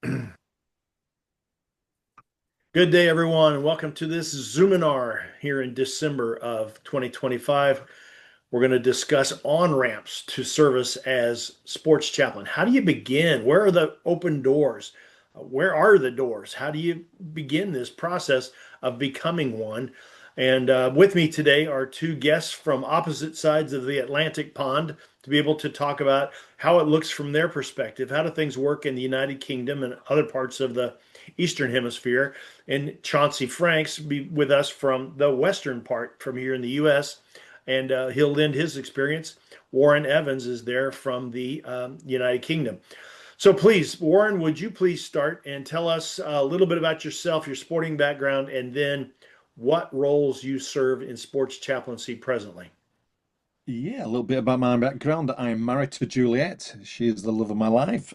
Good day, everyone, and welcome to this Zoominar here in December of 2025. We're going to discuss on-ramps to service as sports chaplain. How do you begin? Where are the open doors? Where are the doors? How do you begin this process of becoming one? And with me today are two guests from opposite sides of the Atlantic pond to be able to talk about how it looks from their perspective. How do things work in the United Kingdom and other parts of the Eastern Hemisphere? And Chauncey Franks be with us from the Western part from here in the U.S., and he'll lend his experience. Warren Evans is there from the United Kingdom. So please, Warren, would you please start and tell us a little bit about yourself, your sporting background, and then what roles you serve in sports chaplaincy presently? Yeah, a little bit about my background. I'm married to Juliet. She is the love of my life.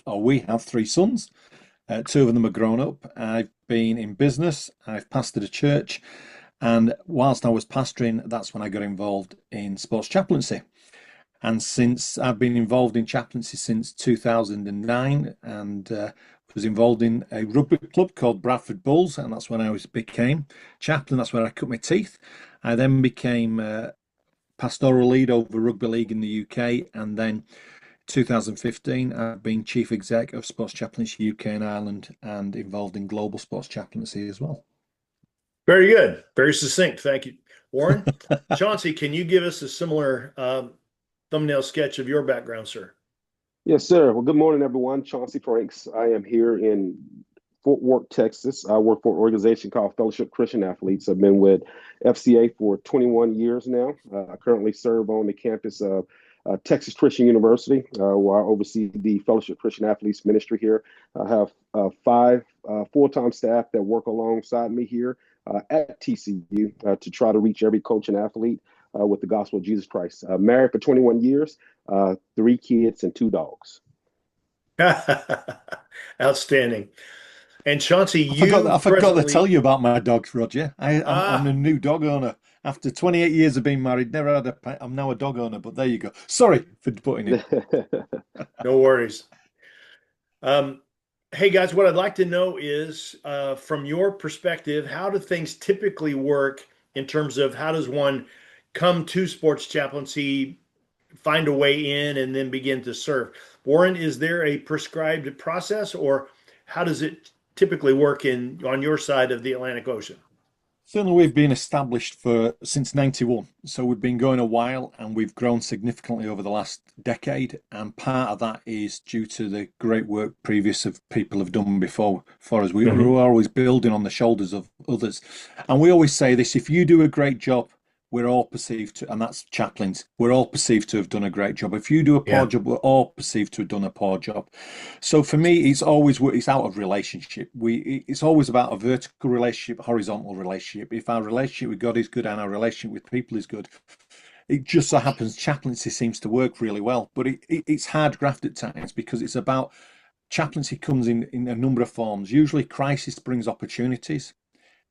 We have three sons. Two of them are grown up. I've been in business. I've pastored a church. And whilst I was pastoring, that's when I got involved in sports chaplaincy. And since I've been involved in chaplaincy since 2009 and was involved in a rugby club called Bradford Bulls. And that's when became chaplain. That's where I cut my teeth. I then became pastoral lead over rugby league in the UK, and then 2015 I've been chief exec of Sports Chaplaincy UK and Ireland and involved in global sports chaplaincy as well. Very good. Very succinct. Thank you, Warren. Chauncey, can you give us a similar thumbnail sketch of your background, sir? Yes, sir. Well, good morning, everyone. Chauncey Franks. I am here in Fort Worth, Texas. I work for an organization called Fellowship Christian Athletes. I've been with FCA for 21 years now. I currently serve on the campus of Texas Christian University, where I oversee the Fellowship Christian Athletes ministry here. I have five full-time staff that work alongside me here at TCU to try to reach every coach and athlete with the gospel of Jesus Christ. Married for 21 years, three kids and two dogs. Outstanding. And Chauncey, I you forgot to tell presently, you about my dogs, Roger. I'm a ah, new dog owner. After 28 years of being married, never had a pet. I'm now a dog owner, but there you go. Sorry for putting in. no worries. Um, hey guys, what I'd like to know is, from your perspective, how do things typically work in terms of how does one come to sports chaplaincy, find a way in, and then begin to serve? Warren, is there a prescribed process, or how does it typically work in on your side of the Atlantic Ocean? Certainly, we've been established for since '91, so we've been going a while, and we've grown significantly over the last decade. And part of that is due to the great work previous of people have done before. For us, Mhm. we're always building on the shoulders of others, and we always say this: if you do a great job, we're all perceived to, and that's chaplains. We're all perceived to have done a great job. If you do a poor Yeah. job, we're all perceived to have done a poor job. So for me, it's out of relationship. It's always about a vertical relationship, horizontal relationship. If our relationship with God is good and our relationship with people is good, it just so happens chaplaincy seems to work really well. But it's hard graft at times because it's about chaplaincy comes in a number of forms. Usually, crisis brings opportunities,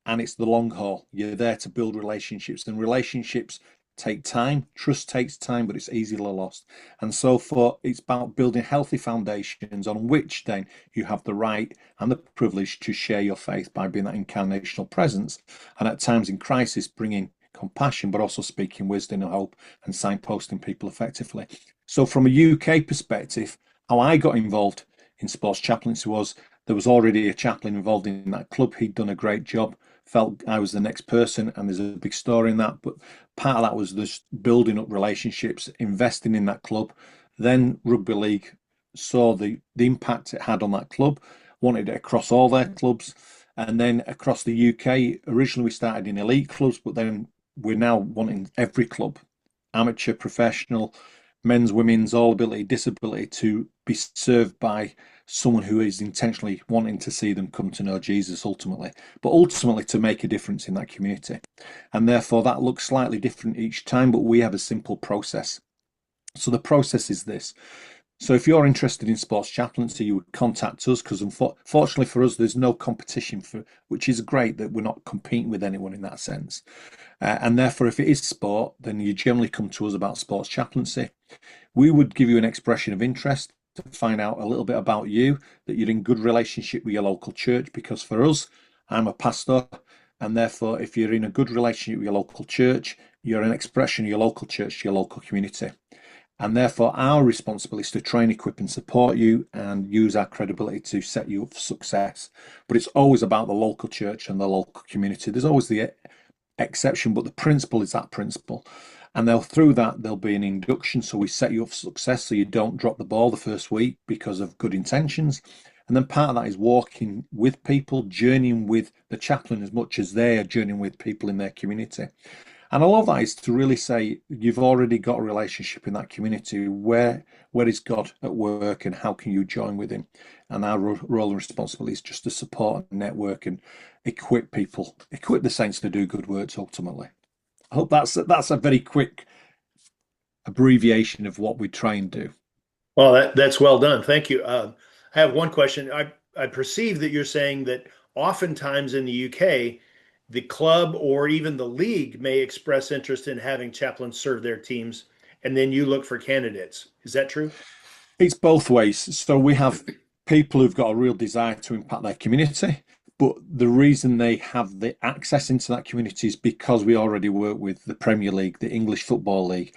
and it's the long haul. You're there to build relationships, and relationships take time. Trust takes time, but it's easily lost. And so for it's about building healthy foundations on which then you have the right and the privilege to share your faith by being that incarnational presence. And at times in crisis, bringing compassion, but also speaking wisdom and hope and signposting people effectively. So from a UK perspective, how I got involved in sports chaplaincy was there was already a chaplain involved in that club. He'd done a great job, felt I was the next person, and there's a big story in that. But part of that was just building up relationships, investing in that club. Then rugby league saw the impact it had on that club, wanted it across all their clubs, and then across the UK. Originally, we started in elite clubs, but then we're now wanting every club, amateur, professional, men's, women's, all ability, disability, to be served by someone who is intentionally wanting to see them come to know Jesus ultimately, but ultimately to make a difference in that community. And therefore, that looks slightly different each time, but we have a simple process. So the process is this. So if you're interested in sports chaplaincy, you would contact us because unfortunately for us, there's no competition for, which is great that we're not competing with anyone in that sense. And therefore, if it is sport, then you generally come to us about sports chaplaincy. We would give you an expression of interest. to find out a little bit about you, that you're in good relationship with your local church. Because for us, I'm a pastor, and therefore, if you're in a good relationship with your local church, you're an expression of your local church, your local community. And therefore, our responsibility is to train, equip, and support you and use our credibility to set you up for success. But it's always about the local church and the local community. There's always the exception, but the principle is that principle. And through that, there'll be an induction. So we set you up for success so you don't drop the ball the first week because of good intentions. And then part of that is walking with people, journeying with the chaplain as much as they are journeying with people in their community. And I love that is to really say you've already got a relationship in that community. Where is God at work and how can you join with him? And our role and responsibility is just to support and network and equip people, equip the saints to do good works ultimately. I hope that's a very quick abbreviation of what we try and do. Well, that's well done. Thank you. I have one question. I perceive that you're saying that oftentimes in the UK, the club or even the league may express interest in having chaplains serve their teams, and then you look for candidates. Is that true? It's both ways. So we have people who've got a real desire to impact their community, but the reason they have the access into that community is because we already work with the Premier League, the English Football League,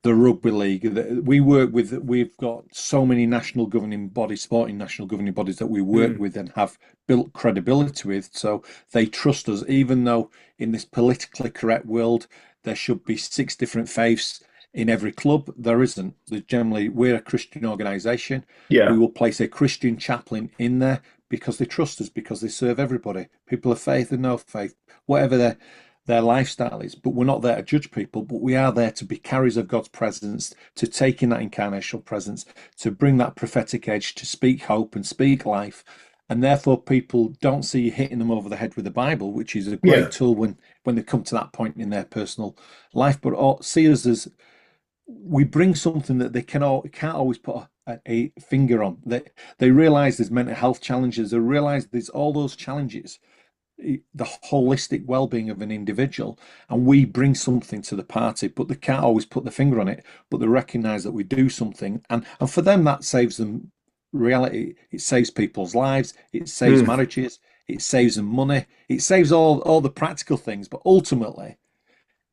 the Rugby League. We work with, we've got so many national governing bodies, sporting national governing bodies that we work with and have built credibility with. So they trust us, even though in this politically correct world, there should be 6 different faiths in every club. There isn't. We're a Christian organisation. We Yeah. will place a Christian chaplain in there because they trust us, because they serve everybody, people of faith and no faith, whatever their lifestyle is. But we're not there to judge people, but we are there to be carriers of God's presence, to take in that incarnational presence, to bring that prophetic edge, to speak hope and speak life. And therefore, people don't see you hitting them over the head with the Bible, which is a great Yeah. tool when they come to that point in their personal life, but see us as we bring something that they can't always put a finger on. They realize there's mental health challenges. They realize there's all those challenges, the holistic well-being of an individual, and we bring something to the party, but they can't always put the finger on it, but they recognize that we do something, and for them that saves them reality. It saves people's lives, it saves Mm. marriages, it saves them money, it saves all the practical things, but ultimately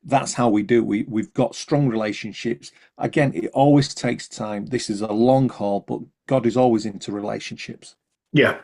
that's how we do. We've got strong relationships. Again, it always takes time. This is a long haul, but God is always into relationships. Yeah,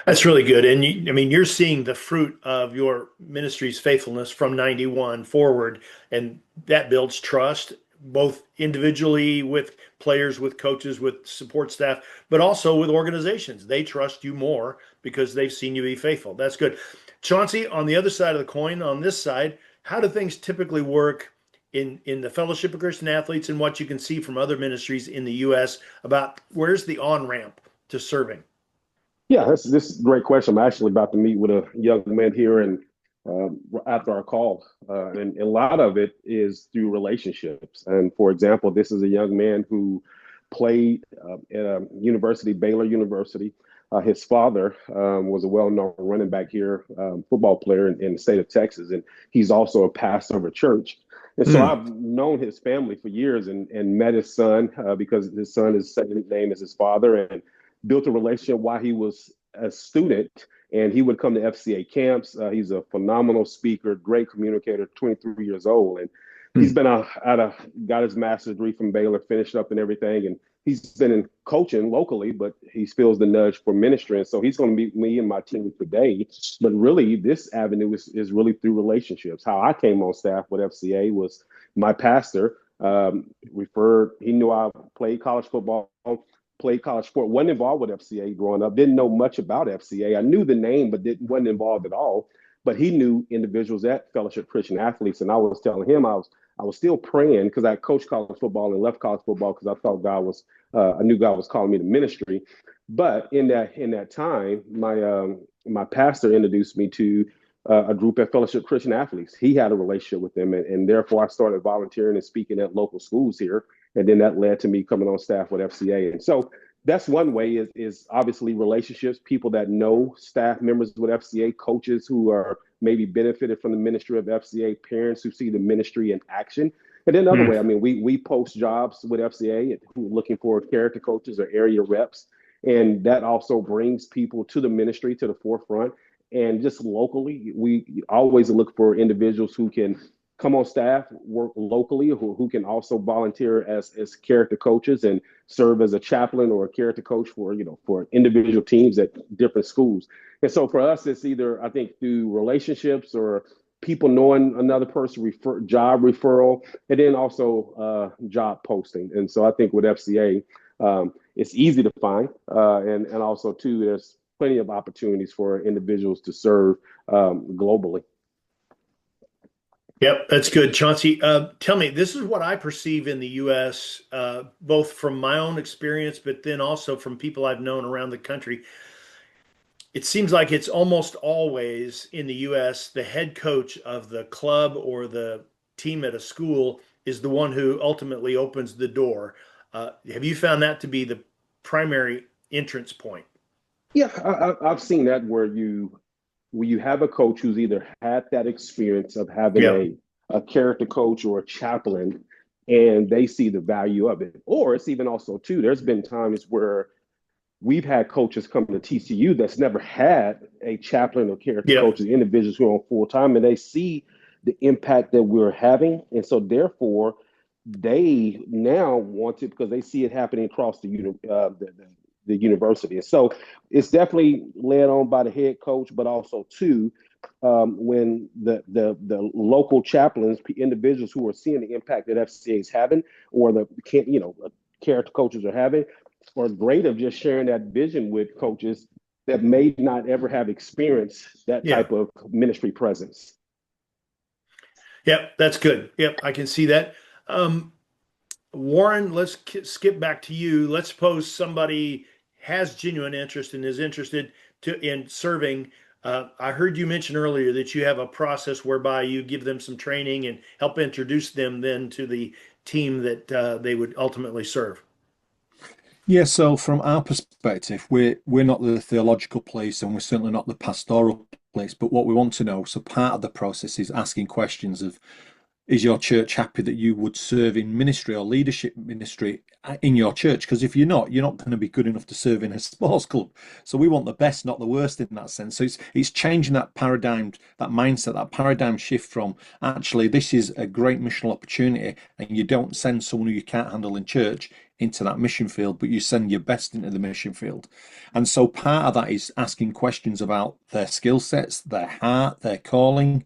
that's really good. And I mean, you're seeing the fruit of your ministry's faithfulness from 91 forward, and that builds trust, both individually with players, with coaches, with support staff, but also with organizations. They trust you more because they've seen you be faithful. That's good. Chauncey, on the other side of the coin, on this side, how do things typically work in the Fellowship of Christian Athletes and what you can see from other ministries in the U.S. about where's the on-ramp to serving? Yeah, this is a great question. I'm actually about to meet with a young man here and after our call, and a lot of it is through relationships. And for example, this is a young man who played at a university, Baylor University. His father was a well-known running back here, football player in the state of Texas, and he's also a pastor of a church. And so Mm. I've known his family for years and met his son because his son is the same name as his father, and built a relationship while he was a student, and he would come to FCA camps. He's a phenomenal speaker, great communicator, 23 years old, and he's Mm. been got his master's degree from Baylor, finished up and everything, and he's been in coaching locally, but he feels the nudge for ministry, and so he's going to meet me and my team today. But really, this avenue is really through relationships. How I came on staff with FCA was my pastor referred. He knew I played college football, played college sport, wasn't involved with FCA growing up, didn't know much about FCA. I knew the name, but wasn't involved at all. But he knew individuals at Fellowship Christian Athletes, and I was telling him I was still praying because I coached college football and left college football because I thought I knew God was calling me to ministry. But in that time, my pastor introduced me to a group at Fellowship Christian Athletes. He had a relationship with them, and therefore I started volunteering and speaking at local schools here. And then that led to me coming on staff with FCA. And so that's one way is obviously relationships, people that know staff members with FCA, coaches who are maybe benefited from the ministry of FCA, parents who see the ministry in action. And then another Hmm. way, I mean, we post jobs with FCA who are looking for character coaches or area reps, and that also brings people to the ministry to the forefront. And just locally, we always look for individuals who can come on staff, work locally, who can also volunteer as character coaches and serve as a chaplain or a character coach for for individual teams at different schools. And so for us, it's either I think through relationships or people knowing another person, job referral, and then also job posting. And so I think with FCA, it's easy to find, and also too, there's plenty of opportunities for individuals to serve globally. Yep, that's good. Chauncey, tell me, this is what I perceive in the U.S., both from my own experience, but then also from people I've known around the country. It seems like it's almost always in the US, the head coach of the club or the team at a school is the one who ultimately opens the door. Have you found that to be the primary entrance point? Yeah, I've seen that where you have a coach who's either had that experience of having Yeah. a character coach or a chaplain, and they see the value of it. Or it's even also too, there's been times where we've had coaches come to TCU that's never had a chaplain or character Yeah. coaches, individuals who are on full time, and they see the impact that we're having, and so therefore they now want it because they see it happening across the university. And so it's definitely led on by the head coach, but also too when the local chaplains, individuals who are seeing the impact that FCA is having, or the character coaches are having, are great of just sharing that vision with coaches that may not ever have experienced that Yeah. type of ministry presence. Yep. That's good. Yep. I can see that. Um, Warren, let's skip back to you. Let's suppose somebody has genuine interest and is interested in serving. I heard you mention earlier that you have a process whereby you give them some training and help introduce them then to the team that they would ultimately serve. Yeah, so from our perspective, we're not the theological place and we're certainly not the pastoral place, but what we want to know, so part of the process is asking questions of is your church happy that you would serve in ministry or leadership ministry in your church? Because if you're not going to be good enough to serve in a sports club. So we want the best, not the worst in that sense. So it's changing that paradigm, that mindset, that paradigm shift from actually this is a great missional opportunity, and you don't send someone who you can't handle in church into that mission field, but you send your best into the mission field. And so part of that is asking questions about their skill sets, their heart, their calling,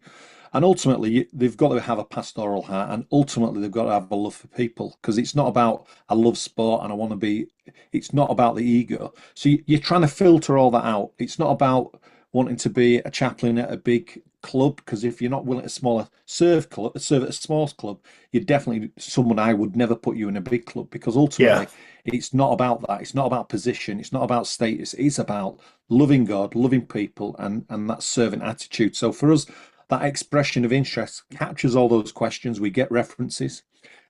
and ultimately, they've got to have a pastoral heart, and ultimately, they've got to have a love for people because it's not about I love sport and I want to be. It's not about the ego. So you're trying to filter all that out. It's not about wanting to be a chaplain at a big club because if you're not willing to serve at a small club, you're definitely someone I would never put you in a big club because Yeah. ultimately, it's not about that. It's not about position. It's not about status. It's about loving God, loving people, and that servant attitude. So for us that expression of interest captures all those questions. We get references.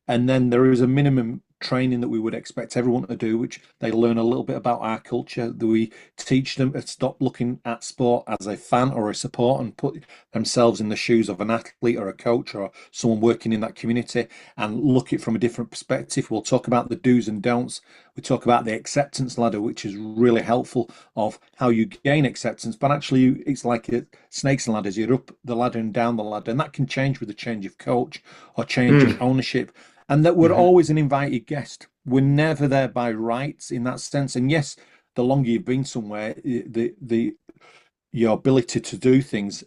And then there is a minimum training that we would expect everyone to do, which they learn a little bit about our culture. That we teach them to stop looking at sport as a fan or a support and put themselves in the shoes of an athlete or a coach or someone working in that community and look at it from a different perspective. We'll talk about the do's and don'ts. We talk about the acceptance ladder, which is really helpful of how you gain acceptance. But actually, it's like snakes and ladders. You're up the ladder and down the ladder, and that can change with a change of coach or change of Mm. ownership, and that we're Hmm. always an invited guest. We're never there by rights in that sense. And yes, the longer you've been somewhere, the your ability to do things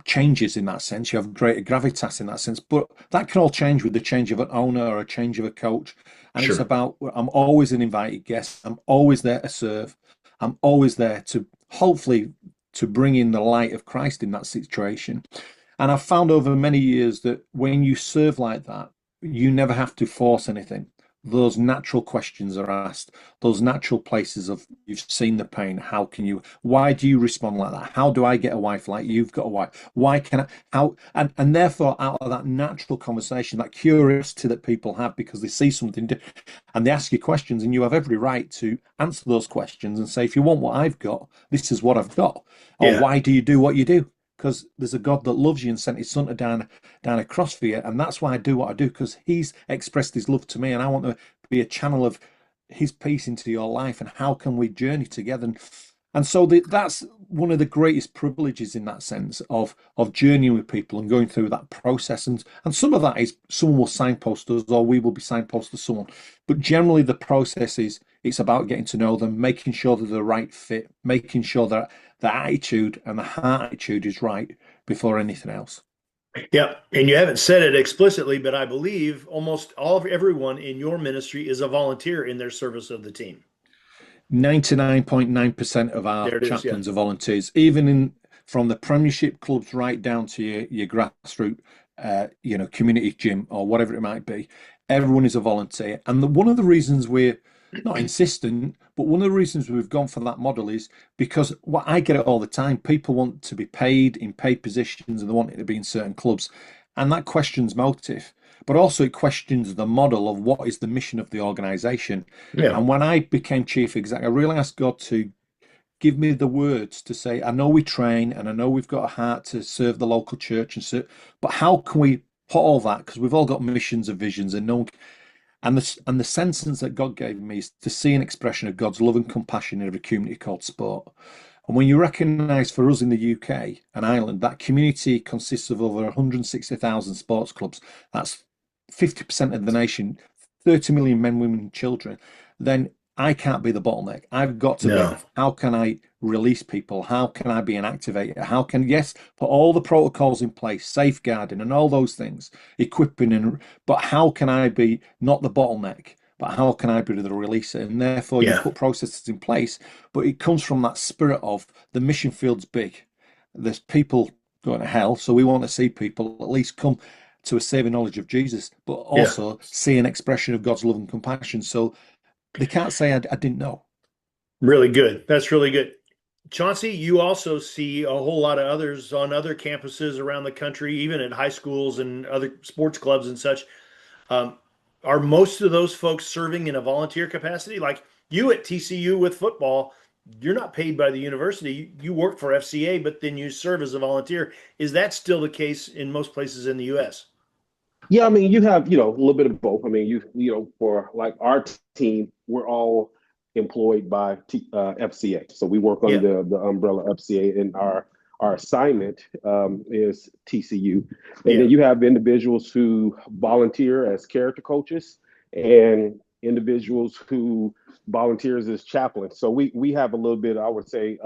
changes in that sense. You have greater gravitas in that sense, but that can all change with the change of an owner or a change of a coach. And it's Sure. about I'm always an invited guest. I'm always there to serve. I'm always there to hopefully to bring in the light of Christ in that situation. And I've found over many years that when you serve like that, you never have to force anything. Those natural questions are asked, those natural places of you've seen the pain. How can you, why do you respond like that? How do I get a wife like you've got a wife? Why can I, how, and therefore, out of that natural conversation, that curiosity that people have because they see something and they ask you questions, and you have every right to answer those questions and say, if you want what I've got, this is what I've got. Or Yeah. why do you do what you do? because there's a God that loves you and sent his son to down a cross for you. And that's why I do what I do, because he's expressed his love to me, and I want to be a channel of his peace into your life. And how can we journey together? And so that's one of the greatest privileges in that sense of journeying with people and going through that process. And some of that is someone will signpost us, or we will be signposted to someone. But generally the process is it's about getting to know them, making sure they're the right fit, making sure that the attitude and the heart attitude is right before anything else. Yeah, and you haven't said it explicitly, but I believe almost all of everyone in your ministry is a volunteer in their service of the team. 99.9% of our There it is. Yeah. chaplains are volunteers, even in from the Premiership clubs right down to your grassroots, community gym or whatever it might be. Everyone is a volunteer, and one of the reasons we're not insistent, but one of the reasons we've gone for that model is because what I get it all the time. People want to be paid in paid positions, and they want it to be in certain clubs, and that questions motive. But also it questions the model of what is the mission of the organization. Yeah. And when I became chief exec, I really asked God to give me the words to say, I know we train and I know we've got a heart to serve the local church, but how can we put all that? Because we've all got missions and visions, and no, and the sentence that God gave me is to see an expression of God's love and compassion in every community called sport. And when you recognise for us in the UK and Ireland, that community consists of over 160,000 sports clubs, that's 50% of the nation, 30 million men, women, and children, then I can't be the bottleneck. I've got to be, No. how can I release people? How can I be an activator? How can, yes, put all the protocols in place, safeguarding and all those things, equipping, but how can I be not the bottleneck? But how can I be the releaser? And therefore, you Yeah. put processes in place, but it comes from that spirit of the mission field's big. There's people going to hell, so we want to see people at least come to a saving knowledge of Jesus, but Yeah. also see an expression of God's love and compassion. So they can't say I didn't know. Really good. That's really good. Chauncey, you also see a whole lot of others on other campuses around the country, even at high schools and other sports clubs and such. Um, are most of those folks serving in a volunteer capacity? Like you at TCU with football, you're not paid by the university. You work for FCA, but then you serve as a volunteer. Is that still the case in most places in the U.S.? Yeah, I mean, you have, a little bit of both. I mean, for like our team, we're all employed by FCA. So we work Yeah, under the umbrella FCA, and our assignment is TCU. And yeah, then you have individuals who volunteer as character coaches and individuals who volunteers as chaplains. So we have a little bit, I would say,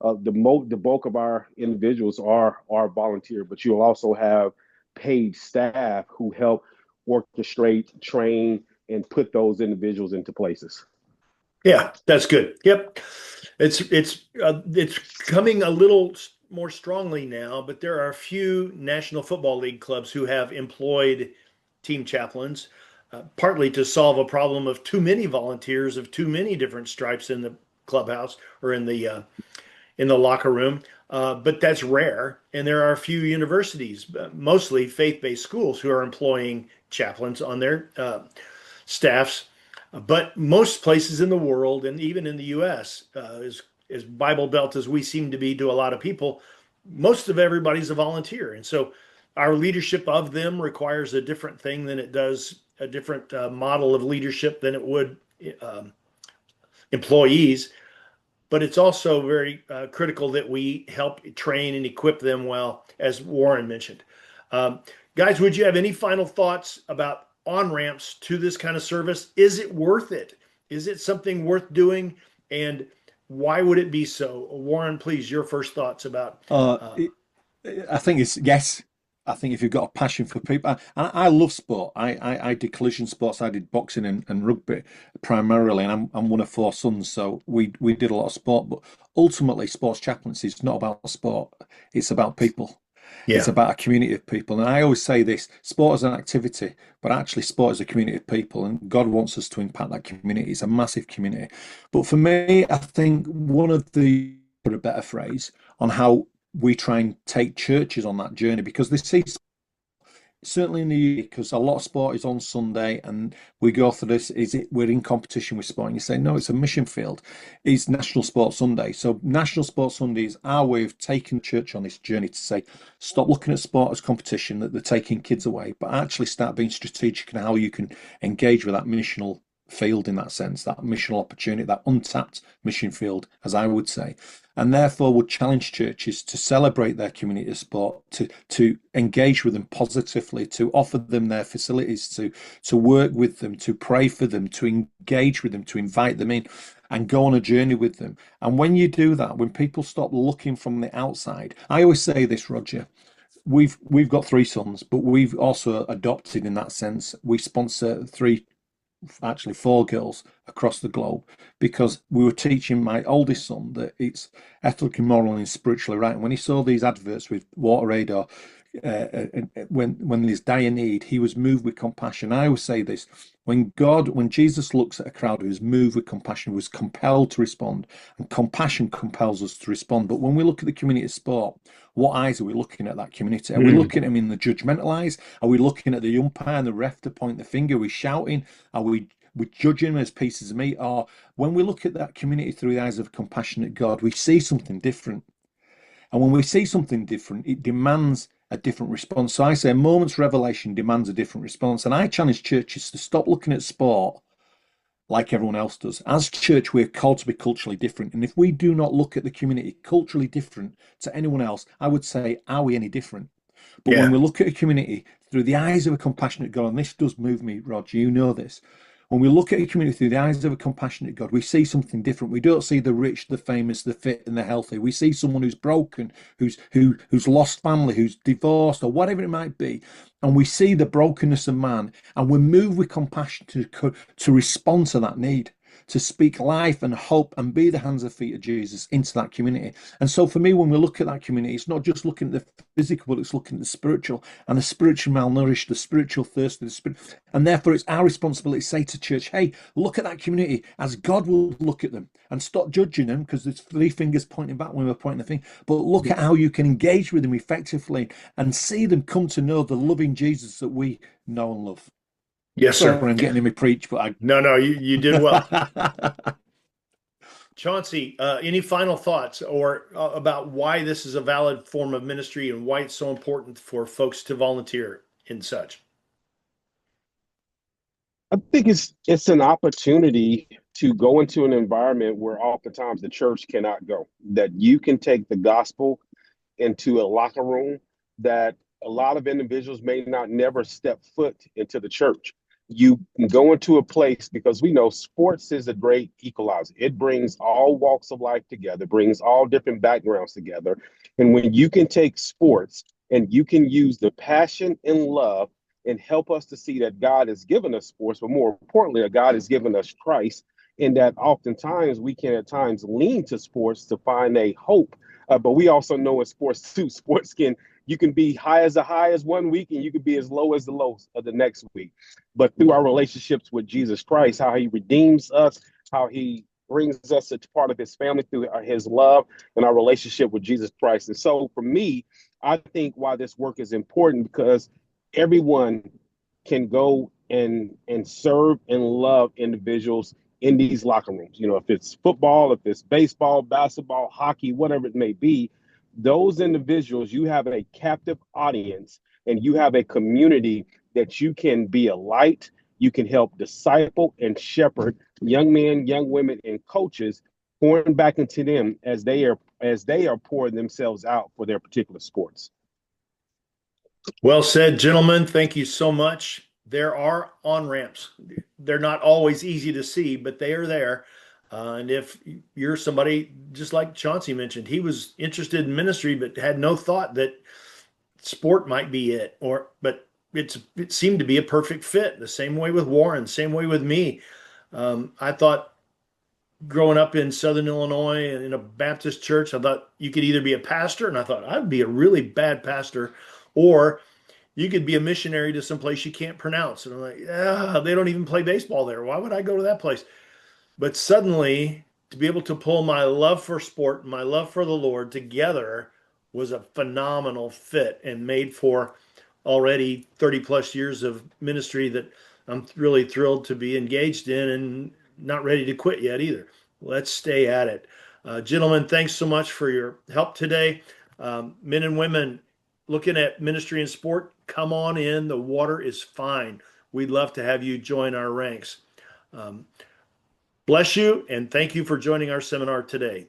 the bulk of our individuals are volunteer, but you'll also have paid staff who help orchestrate, train, and put those individuals into places. yeah. That's good. Yep, it's coming a little more strongly now, but there are a few National Football League clubs who have employed team chaplains, partly to solve a problem of too many volunteers of too many different stripes in the clubhouse or in the locker room. But that's rare, and there are a few universities, mostly faith-based schools, who are employing chaplains on their staffs. But most places in the world, and even in the U.S., as Bible Belt as we seem to be to a lot of people, most of everybody's a volunteer, and so our leadership of them requires a different thing than it does a different model of leadership than it would um, employees. But it's also very critical that we help train and equip them well, as Warren mentioned. Um, Guys, would you have any final thoughts about on ramps to this kind of service? Is it worth it? Is it something worth doing? And why would it be so? Warren, please, your first thoughts about. Uh, Uh, it, I think it's yes. I think if you've got a passion for people, and I love sport. I did collision sports. I did boxing and rugby primarily, and I'm one of four sons, so we did a lot of sport. But ultimately, sports chaplaincy is not about sport. It's about people. It's yeah, about a community of people. And I always say this: sport is an activity, but actually, sport is a community of people, and God wants us to impact that community. It's a massive community. But for me, I think one of the, for a better phrase, on how we try and take churches on that journey, because they see certainly in the UK, because a lot of sport is on Sunday, and we go through this. We're in competition with sport? And you say no, it's a mission field. It's National Sports Sunday. So National Sports Sunday is our way of taking church on this journey to say, stop looking at sport as competition that they're taking kids away, but actually start being strategic in how you can engage with that missional field in that sense, that missional opportunity, that untapped mission field, as I would say, and therefore would challenge churches to celebrate their community of sport, to engage with them positively, to offer them their facilities, to work with them, to pray for them, to engage with them, to invite them in, and go on a journey with them. And when you do that, when people stop looking from the outside, I always say this, Roger. We've got three sons, but we've also adopted in that sense. We sponsor three, actually four girls across the globe, because we were teaching my oldest son that it's ethically, moral, and spiritually right. And when he saw these adverts with WaterAid, or when there's dire need, he was moved with compassion. I always say this: when Jesus looks at a crowd who is moved with compassion, who is compelled to respond, and compassion compels us to respond. But when we look at the community of sport, what eyes are we looking at that community? Are we looking at them in the judgmental eyes? Are we looking at the umpire and the ref to point the finger? Are we shouting? Are we judging them as pieces of meat? Or when we look at that community through the eyes of a compassionate God, we see something different. And when we see something different, it demands a different response. So I say a moment's revelation demands a different response. And I challenge churches to stop looking at sport like everyone else does. As church, we're called to be culturally different. And if we do not look at the community culturally different to anyone else, I would say, are we any different? But when Yeah. we look at a community through the eyes of a compassionate God, and this does move me, Roger, you know this. When we look at a community through the eyes of a compassionate God, we see something different. We don't see the rich, the famous, the fit, and the healthy. We see someone who's broken, who's lost family, who's divorced, or whatever it might be. And we see the brokenness of man, and we move with compassion to respond to that need, to speak life and hope and be the hands and feet of Jesus into that community. And so for me, when we look at that community, it's not just looking at the physical, but it's looking at the spiritual, and the spiritual malnourished, the spiritual thirsty, the spirit. And therefore it's our responsibility to say to church, hey, look at that community as God will look at them, and stop judging them, because there's three fingers pointing back when we're pointing the finger, but look at how you can engage with them effectively and see them come to know the loving Jesus that we know and love. Yes, Sorry, sir. I'm getting him to preach, but No, you did well. I Chauncey, any final thoughts or about why this is a valid form of ministry and why it's so important for folks to volunteer in such? I think it's an opportunity to go into an environment where oftentimes the church cannot go. That you can take the gospel into a locker room that a lot of individuals may not never step foot into the church. You can go into a place, because we know sports is a great equalizer. It brings all walks of life together, brings all different backgrounds together. And when you can take sports and you can use the passion and love and help us to see that God has given us sports, but more importantly, that God has given us Christ, and that oftentimes we can at times lean to sports to find a hope. But we also know in sports too, sports can, you can be high as the high as one week, and you can be as low as the low of the next week. But through our relationships with Jesus Christ, how he redeems us, how he brings us as part of his family through his love and our relationship with Jesus Christ. And so for me, I think why this work is important, because everyone can go and serve and love individuals in these locker rooms. You know, if it's football, if it's baseball, basketball, hockey, whatever it may be, those individuals, you have a captive audience, and you have a community that you can be a light, you can help disciple and shepherd young men, young women, and coaches, pouring back into them as they are pouring themselves out for their particular sports. Well said, gentlemen. Thank you so much. There are on ramps. They're not always easy to see, but they are there. And if you're somebody just like Chauncey mentioned, he was interested in ministry, but had no thought that sport might be it. But it seemed to be a perfect fit. The same way with Warren, same way with me. I thought growing up in Southern Illinois and in a Baptist church, I thought you could either be a pastor, and I thought I'd be a really bad pastor, or you could be a missionary to some place you can't pronounce. And I'm like, yeah, they don't even play baseball there. Why would I go to that place? But suddenly, to be able to pull my love for sport and my love for the Lord together was a phenomenal fit and made for already 30 plus years of ministry that I'm really thrilled to be engaged in and not ready to quit yet either. Let's stay at it. Gentlemen, thanks so much for your help today. Men and women looking at ministry and sport, come on in. The water is fine. We'd love to have you join our ranks. Bless you, and thank you for joining our seminar today.